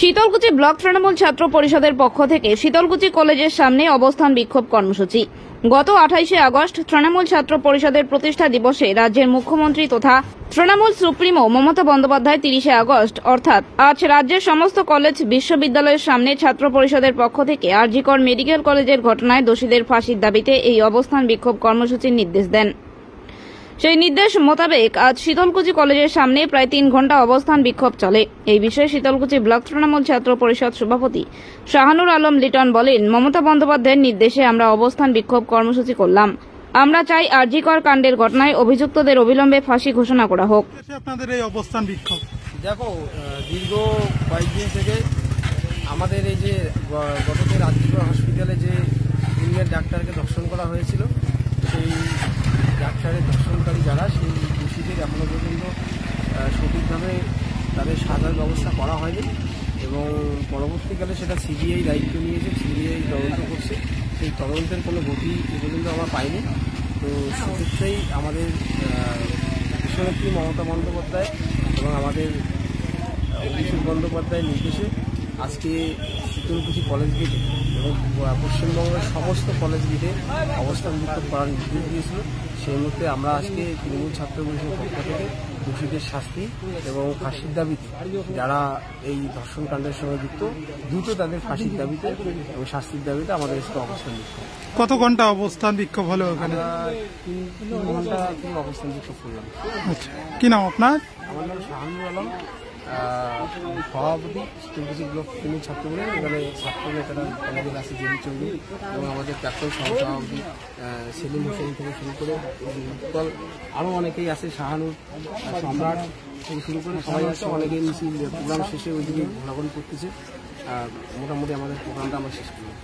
Sitalkuchi block Trinamool ছাত্র পরিষদের পক্ষ থেকে শীতলকুচি কলেজের সামনে অবস্থান বিক্ষোভ কর্মসূচি। গত 28শে আগস্ট তৃণমূল ছাত্র পরিষদের প্রতিষ্ঠা দিবসে রাজ্যের মুখ্যমন্ত্রী তথা তৃণমূল সুপ্রিমো মমতা বন্দ্যোপাধ্যায় 30শে আগস্ট অর্থাৎ আজ রাজ্যের সমস্ত কলেজ বিশ্ববিদ্যালয়ের সামনে ছাত্র পরিষদের পক্ষ থেকে আর.জি. কর মেডিকেল কলেজের ঘটনায় দোষীদের ফাঁসির দাবিতে এই অবস্থান বিক্ষোভ কর্মসূচির নির্দেশ দেন। সেই নির্দেশ মোতাবেক আজ শীতলকুচি কলেজের সামনে প্রায় 3 ঘন্টা অবস্থান বিক্ষোভ চলে। এই বিষয়ে শীতলকুচি ব্লক তৃণমূল ছাত্র পরিষদ সভাপতি শাহানুর আলম লিটন বলেন, মমতা বন্দ্যোপাধ্যায়ের নির্দেশে আমরা অবস্থান বিক্ষোভ কর্মসূচি করলাম। আমরা চাই আর.জি. কর কাণ্ডের ঘটনায় অভিযুক্তদের অবিলম্বে ফাঁসি ঘোষণা করা হোক। আপনাদের এই অবস্থান বিক্ষোভ দেখো, দীর্ঘ কয়েকদিন থেকে আমাদের এই যে গতদিন আর.জি. কর হসপিটালে যে জুনিয়র ডাক্তারকে ধর্ষণ করা হয়েছিল, সেই ডাক্তারের ধর্ষণকারী যারা, সেই দোষীদের এখনো পর্যন্ত সঠিকভাবে তাদের সাজার ব্যবস্থা করা হয়নি এবং পরবর্তীকালে সেটা সিবিআই দায়িত্ব নিয়েছে, সিবিআই তদন্ত করছে। সেই তদন্তের কোনো গতি এ পর্যন্ত আমরা পাইনি। তো সেক্ষেত্রেই আমাদের বিশ্বনেত্রী মমতা বন্দ্যোপাধ্যায় এবং আমাদের অভিষেক বন্দ্যোপাধ্যায়ের নির্দেশে আজকে শীতলকুচি কলেজ গেটে এবং পশ্চিমবঙ্গের সমস্ত কলেজ গেটে অবস্থান বিক্ষোভ করার নির্দেশ দিয়েছিল। সেই মুহূর্তে আমরা আজকে তৃণমূল ছাত্র পরিষদের পক্ষ থেকে দোষীদের শাস্তি এবং ফাঁসির দাবিতে, যারা এই ধর্ষণ কাণ্ডের সঙ্গে যুক্ত, দ্রুত তাদের ফাঁসির দাবিতে এবং শাস্তির দাবিতে আমাদের আজকে অবস্থান বিক্ষোভ। কত ঘন্টা অবস্থান বিক্ষোভ হলো ওখানে? 3 ঘন্টা অবস্থান বিক্ষোভ করলাম। আচ্ছা, কি নাম আপনার? আমার নাম শাহানুর আলম, সভাপতি শীতলকুচি ব্লক তৃণমূল ছাত্র পরিষদ। এখানে ছাত্র নেতারা আমাদের আছে জেবি চৌধুরী এবং আমাদের প্রাক্তন সহসভাপতি সেলিম হোসেন থেকে শুরু করে আরও অনেকেই আছে, শাহানুর, সম্রাট থেকে শুরু করে সবাই আসছে। অনেকেই মিছিল প্রোগ্রাম শেষে ওইদিকে ঘোরাঘুরি করতেছে। মোটামুটি আমাদের প্রোগ্রামটা আমরা শেষ করলাম।